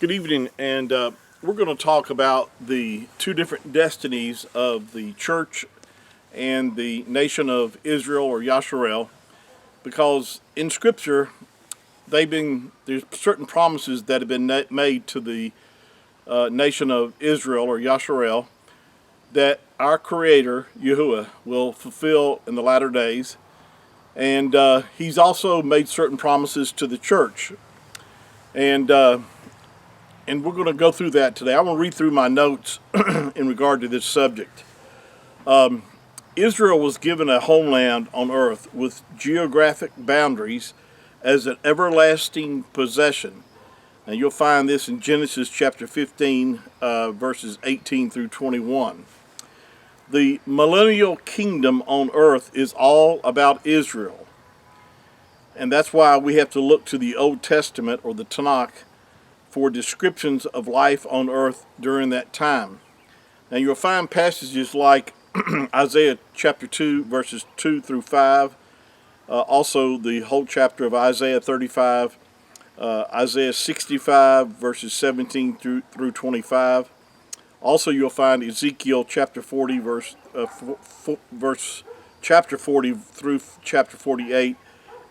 Good evening, and we're going to talk about the two different destinies of the church and the nation of Israel or Yasharel, because in Scripture there's certain promises that have been made to the nation of Israel or Yasharel that our Creator Yahuwah will fulfill in the latter days, and He's also made certain promises to the church, and and we're going to go through that today. I want to read through my notes in regard to this subject. Israel was given a homeland on earth with geographic boundaries as an everlasting possession. And you'll find this in Genesis chapter 15, verses 18 through 21. The millennial kingdom on earth is all about Israel. And that's why we have to look to the Old Testament or the Tanakh for descriptions of life on earth during that time. Now you'll find passages like Isaiah chapter 2 verses 2 through 5, also the whole chapter of Isaiah 35, Isaiah 65 verses 17 through 25. Also you'll find Ezekiel chapter 40 chapter 40 through chapter 48,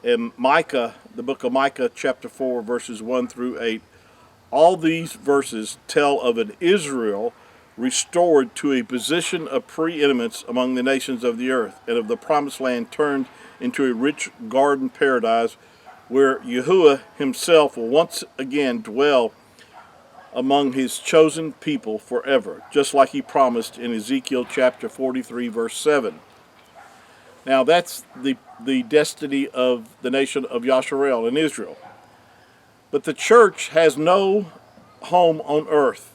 and Micah, the book of Micah chapter 4 verses 1 through 8. All these verses tell of an Israel restored to a position of preeminence among the nations of the earth, and of the promised land turned into a rich garden paradise where Yahuwah himself will once again dwell among his chosen people forever, just like he promised in Ezekiel chapter 43 verse 7. Now that's the destiny of the nation of Yasharel in Israel. But the church has no home on earth.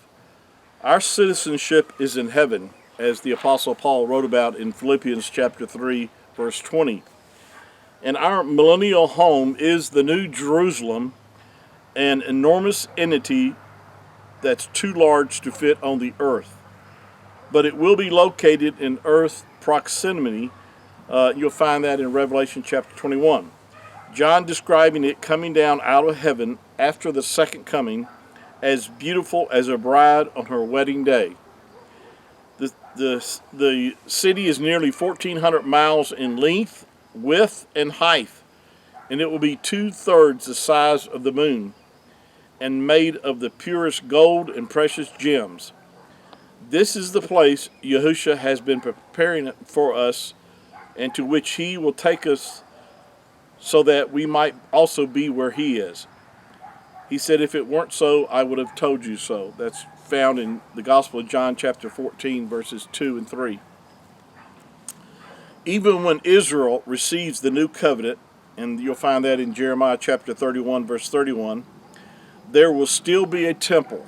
Our citizenship is in heaven, as the Apostle Paul wrote about in Philippians chapter 3, verse 20. And our millennial home is the New Jerusalem, an enormous entity that's too large to fit on the earth. But it will be located in earth proximity. You'll find that in Revelation chapter 21. John describing it coming down out of heaven after the second coming, as beautiful as a bride on her wedding day. The city is nearly 1,400 miles in length, width, and height, and it will be 2/3 the size of the moon, and made of the purest gold and precious gems. This is the place Yahusha has been preparing for us, and to which he will take us so that we might also be where he is. He said, if it weren't so, I would have told you so. That's found in the Gospel of John chapter 14, verses 2 and 3. Even when Israel receives the new covenant, and you'll find that in Jeremiah chapter 31, verse 31, there will still be a temple,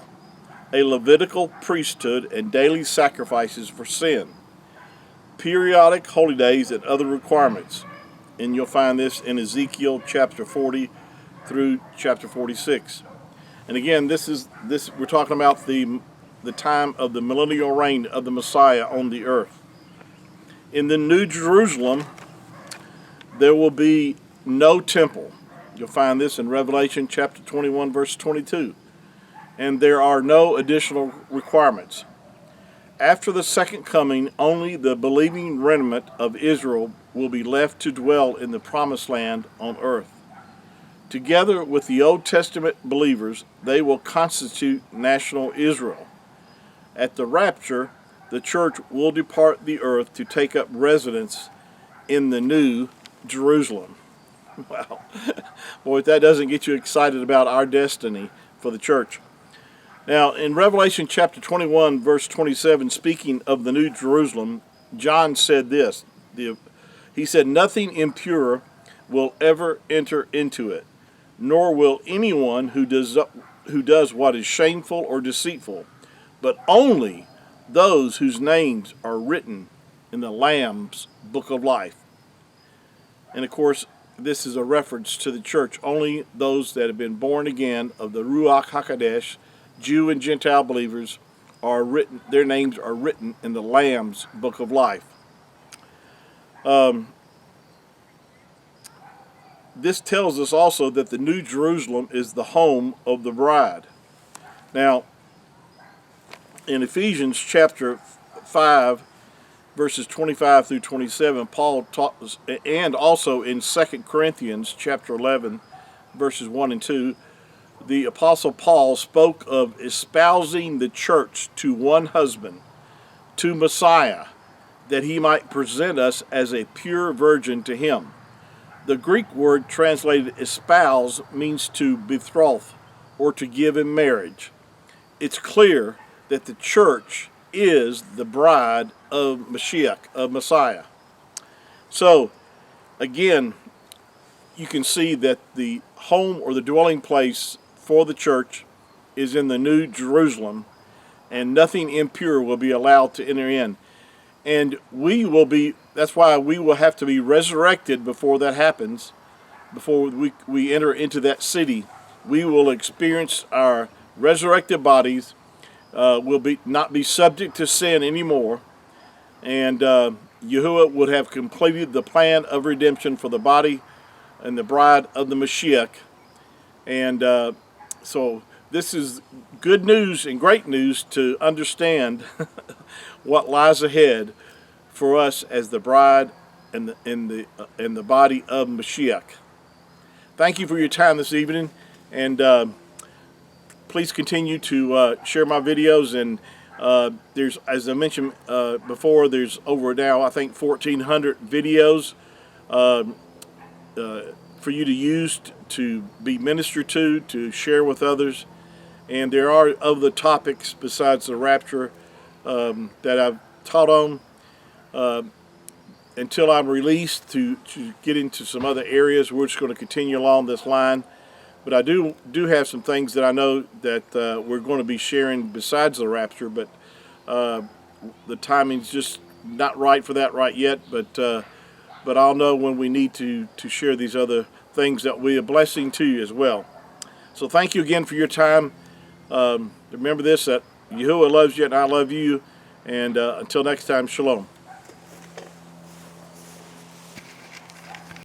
a Levitical priesthood, and daily sacrifices for sin, periodic holy days, and other requirements. And you'll find this in Ezekiel chapter 40 through chapter 46. And again, we're talking about the time of the millennial reign of the Messiah on the earth. In the New Jerusalem, there will be no temple. You'll find this in Revelation chapter 21, verse 22. And there are no additional requirements. After the second coming, only the believing remnant of Israel will be left to dwell in the promised land on earth. Together with the Old Testament believers, they will constitute national Israel. At the rapture, the church will depart the earth to take up residence in the New Jerusalem. Wow. Boy, if that doesn't get you excited about our destiny for the church. Now, in Revelation chapter 21, verse 27, speaking of the New Jerusalem, John said this. He said, nothing impure will ever enter into it, nor will anyone who does what is shameful or deceitful, but only those whose names are written in the Lamb's book of life. And of course, this is a reference to the church. Only those that have been born again of the Ruach HaKodesh, Jew and Gentile believers, their names are written in the Lamb's book of life. This tells us also that the New Jerusalem is the home of the bride. Now, in Ephesians chapter 5, verses 25 through 27, Paul taught, and also in 2 Corinthians chapter 11, verses 1 and 2, the Apostle Paul spoke of espousing the church to one husband, to Messiah, that he might present us as a pure virgin to him. The Greek word translated espouse means to betroth or to give in marriage. It's clear that the church is the bride of Mashiach, of Messiah. So, again, you can see that the home or the dwelling place for the church is in the New Jerusalem, and nothing impure will be allowed to enter in. And that's why we will have to be resurrected before that happens, before we enter into that city. We will experience our resurrected bodies, will not be subject to sin anymore, and Yahuwah would have completed the plan of redemption for the body and the bride of the Mashiach. And so this is good news and great news to understand what lies ahead for us as the bride and the body of Mashiach. Thank you for your time this evening, and please continue to share my videos. And there's, as I mentioned before, there's over now I think 1,400 videos for you to use to be ministered to share with others. And there are other topics besides the rapture that I've taught on until I'm released to get into some other areas. We're just going to continue along this line. But I do have some things that I know that we're going to be sharing besides the rapture, but the timing's just not right for that right yet. But I'll know when we need to share these other things that will be a blessing to you as well. So thank you again for your time. Remember this, that Yahuwah loves you and I love you. And until next time, shalom.